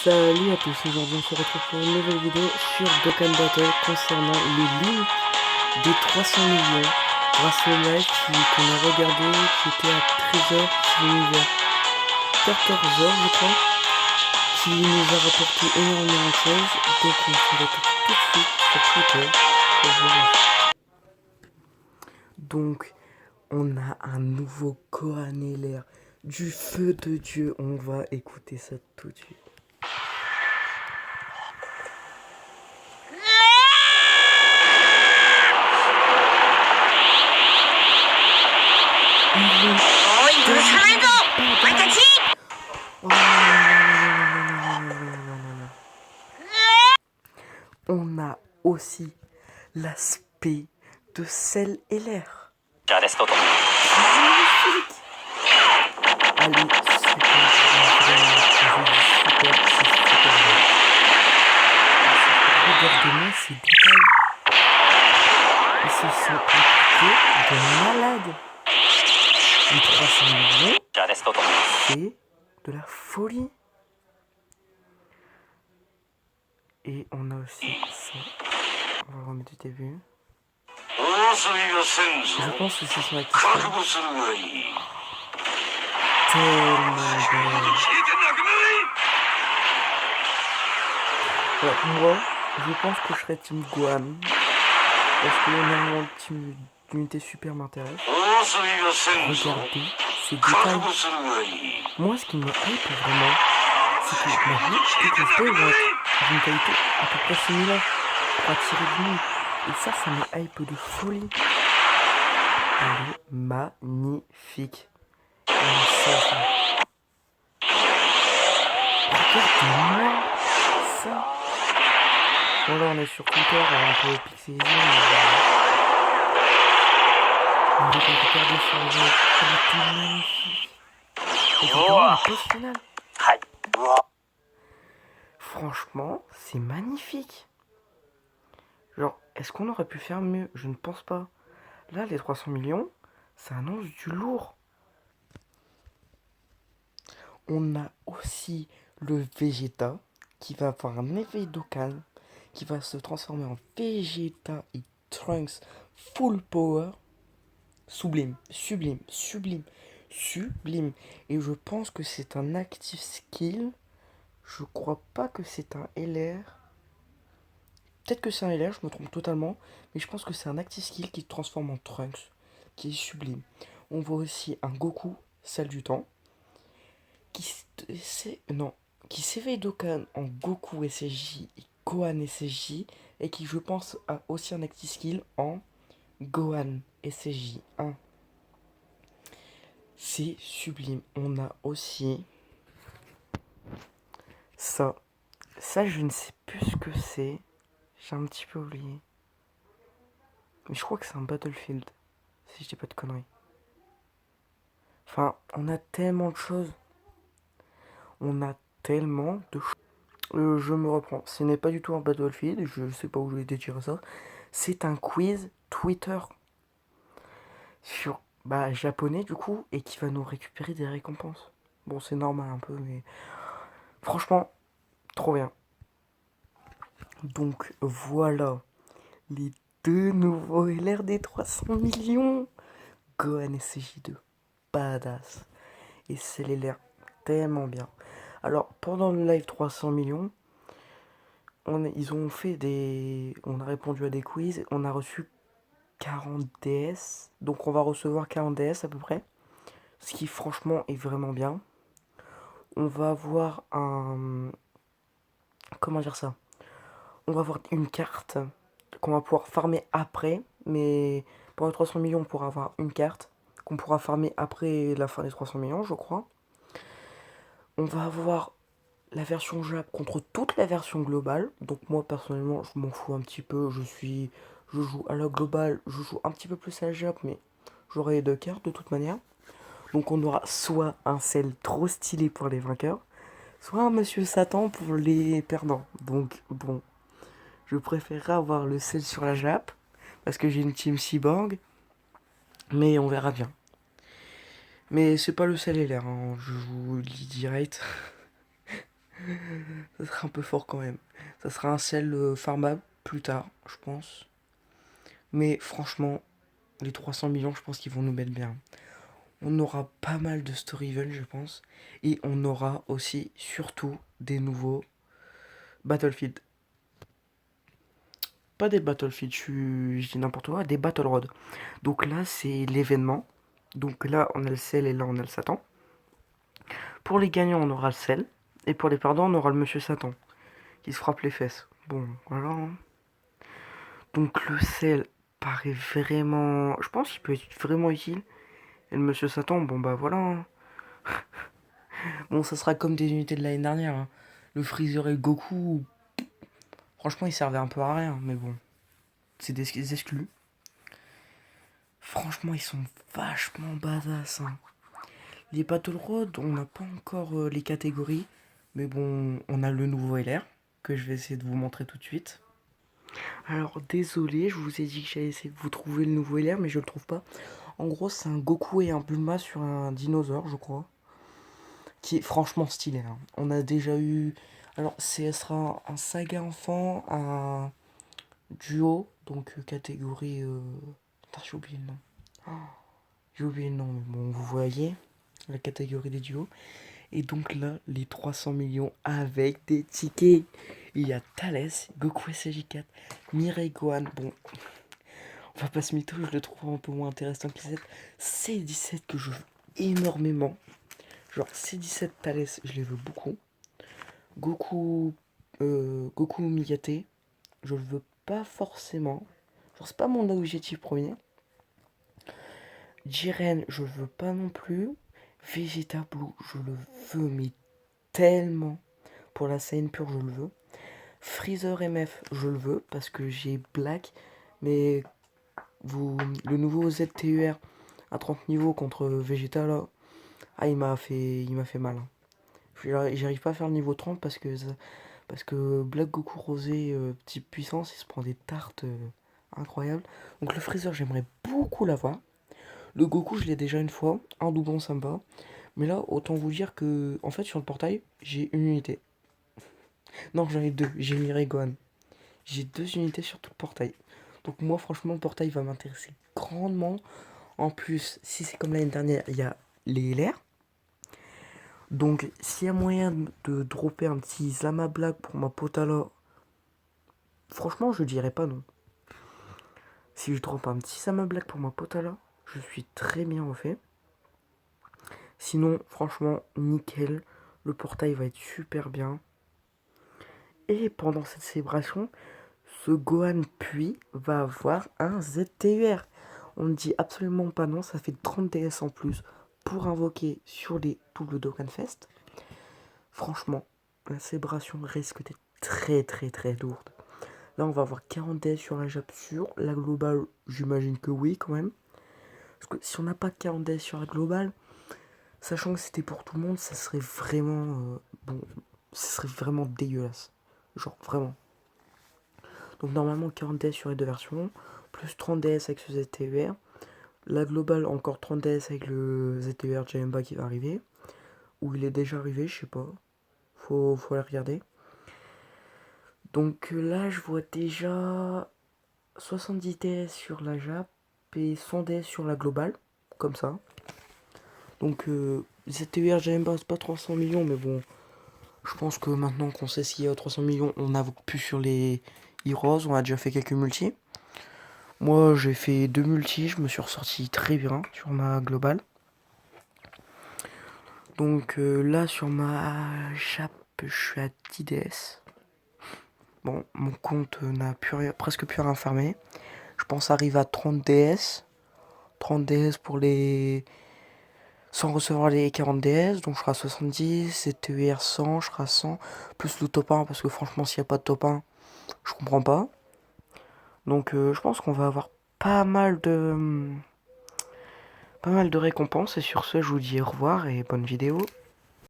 Salut à tous, aujourd'hui on se retrouve pour une nouvelle vidéo sur Dokkan Battle concernant les lignes des 300 millions grâce au live qu'on a regardé qui était à 13h sur l'univers 14h je crois, qui nous a rapporté énormément de choses, donc on se retrouve tout de suite sur Twitter pour voir. Donc on a un nouveau Gohan LR du feu de Dieu, on va écouter ça tout de suite. On a aussi l'aspect de Cell LR. Magnifique. Allez, super, regardez-moi ces détails. Ils se sont appliqués de malade. Les 300 millions, c'est de la folie. Et on a aussi ça. On va le remettre du début. Je pense que c'est son activité. Tellement belle. Alors, moi, je pense que je serais team Gohan. Parce que normalement, le team d'unité super m'intéresse. Regardez ces détails. Moi, ce qui me hype vraiment, c'est que maintenant, toutes les spells vont être d'une qualité à peu près similaire pour attirer du monde. Et ça me hype de folie. Elle est magnifique. Regardez-moi ça. Bon là on est sur Twitter, un peu pixelisé, on peut regarder sur le jeu. Elle était magnifique. Et regardez la pause finale. Franchement, c'est magnifique. Genre, est-ce qu'on aurait pu faire mieux? Je ne pense pas. Là, les 300 millions, ça annonce du lourd. On a aussi le Vegeta qui va avoir un éveil Dokkan, qui va se transformer en Vegeta et Trunks full power. Sublime, sublime, sublime, sublime. Et je pense que c'est un active skill. Je crois pas que c'est un LR. Peut-être que c'est un LR, je me trompe totalement. Mais je pense que c'est un active skill qui se transforme en Trunks, qui est sublime. On voit aussi un Goku, salle du temps, qui s'éveille Dokkan en Goku SSJ et Gohan SSJ. Et qui, je pense, a aussi un active skill en Gohan SSJ 1. C'est sublime. On a aussi ça. Ça, je ne sais plus ce que c'est. J'ai un petit peu oublié. Mais je crois que c'est un Battlefield. Si je dis pas de conneries. Enfin, on a tellement de choses. On a tellement de choses. Je me reprends. Ce n'est pas du tout un Battlefield. Je sais pas où je vais détirer ça. C'est un quiz Twitter. Sur japonais du coup. Et qui va nous récupérer des récompenses. Bon, c'est normal un peu, mais franchement, trop bien. Donc voilà les deux nouveaux LR des 300 millions. Gohan SJ2, badass. Et c'est les LR tellement bien. Alors pendant le live 300 millions, ils ont fait on a répondu à des quiz, on a reçu 40 DS. Donc on va recevoir 40 DS à peu près. Ce qui franchement est vraiment bien. On va avoir comment dire ça? On va avoir une carte qu'on va pouvoir farmer après, mais pour les 300 millions, on pourra avoir une carte qu'on pourra farmer après la fin des 300 millions, je crois. On va avoir la version Jap contre toute la version globale. Donc moi, personnellement, je m'en fous un petit peu. Je joue à la globale, je joue un petit peu plus à la Jap, mais j'aurai les deux cartes de toute manière. Donc on aura soit un Cell trop stylé pour les vainqueurs, soit un Monsieur Satan pour les perdants. Donc bon, je préférerais avoir le Cell sur la Jap, parce que j'ai une team Cyborg, mais on verra bien. Mais c'est pas le Cell LR, hein. Je vous le dis direct. Ça serait un peu fort quand même. Ça sera un sel farmable plus tard, je pense. Mais franchement, les 300 millions, je pense qu'ils vont nous mettre bien. On aura pas mal de story events, je pense. Et on aura aussi, surtout, des nouveaux Battlefield. Pas des Battlefield, je dis n'importe quoi, des Battle Road. Donc là, c'est l'événement. Donc là, on a le sel et là, on a le Satan. Pour les gagnants, on aura le sel. Et pour les perdants, on aura le Monsieur Satan qui se frappe les fesses. Bon, voilà, hein. Donc le sel paraît vraiment... Je pense qu'il peut être vraiment utile. Et le Monsieur Satan, bon bah voilà, hein. Bon, ça sera comme des unités de l'année dernière, hein. Le Freezer et le Goku, franchement, ils servaient un peu à rien. Mais bon, c'est des exclus. Franchement, ils sont vachement badass, hein. Les Battle Road, on n'a pas encore les catégories. Mais bon, on a le nouveau LR que je vais essayer de vous montrer tout de suite. Alors désolé, je vous ai dit que j'allais essayer de vous trouver le nouveau LR, mais je le trouve pas. En gros, c'est un Goku et un Bulma sur un dinosaure, je crois. Qui est franchement stylé, hein. On a déjà eu... Alors, ce sera un saga enfant, un duo, donc catégorie... Putain, j'ai oublié le nom. J'ai oublié le nom, mais bon, vous voyez la catégorie des duos. Et donc là, les 300 millions avec des tickets. Il y a Thales, Goku SJ4, Mirai Gohan. Bon, on va pas se mytho, je le trouve un peu moins intéressant que les 7. C17 que je veux énormément. Genre C17 Thales, je les veux beaucoup. Goku, Goku Migate, je le veux pas forcément. Genre c'est pas mon objectif premier. Jiren, je le veux pas non plus. Vegeta Blue, je le veux mais tellement. Pour la scène pure, je le veux. Freezer MF, je le veux parce que j'ai Black, mais le nouveau ZTUR à 30 niveaux contre Vegeta là, ah il m'a fait mal, hein. J'arrive pas à faire le niveau 30 parce que Black Goku Rosé type puissance, il se prend des tartes incroyables. Donc le Freezer, j'aimerais beaucoup l'avoir. Le Goku, je l'ai déjà une fois, un doublon sympa. Mais là, autant vous dire que en fait sur le portail, j'ai une unité. Non, j'en ai deux. J'ai Mirai Gohan. J'ai deux unités sur tout le portail. Donc moi, franchement, le portail va m'intéresser grandement. En plus, si c'est comme l'année dernière, il y a les LR. Donc, s'il y a moyen de dropper un petit Zama Black pour ma Potala, franchement, je dirais pas non. Si je drop un petit Zama Black pour ma Potala, je suis très bien refait. Sinon, franchement, nickel. Le portail va être super bien. Et pendant cette célébration, ce Gohan Puis va avoir un ZTUR. On ne dit absolument pas non, ça fait 30 DS en plus pour invoquer sur les doubles Dokkan Fest. Franchement, la célébration risque d'être très très très lourde. Là, on va avoir 40 DS sur la Jap sur la globale, j'imagine que oui quand même. Parce que si on n'a pas 40 DS sur la globale, sachant que c'était pour tout le monde, ça serait vraiment bon, ça serait vraiment dégueulasse. Genre vraiment. Donc normalement 40 DS sur les deux versions, plus 30 DS avec ce ZTUR. La globale, encore 30 DS avec le ZTUR Jaemba qui va arriver. Ou il est déjà arrivé, je sais pas. Faut aller regarder. Donc là, je vois déjà 70 DS sur la Jap et 100 DS sur la globale. Comme ça. Donc ZTUR Jaemba, c'est pas 300 millions, mais bon. Je pense que maintenant qu'on sait ce qu'il y a 300 millions, on n'invoque plus sur les Heroes. On a déjà fait quelques multis. Moi, j'ai fait 2 multis, je me suis ressorti très bien sur ma globale. Donc là, sur ma Jap, je suis à 10 DS. Bon, mon compte n'a presque plus rien farmé. Je pense arriver à 30 DS. 30 DS pour les... sans recevoir les 40 DS, donc je serai à 70. CTUR 100, je serai à 100. Plus le top 1, parce que franchement, s'il n'y a pas de top 1, je comprends pas. Donc je pense qu'on va avoir pas mal de... pas mal de récompenses. Et sur ce, je vous dis au revoir et bonne vidéo.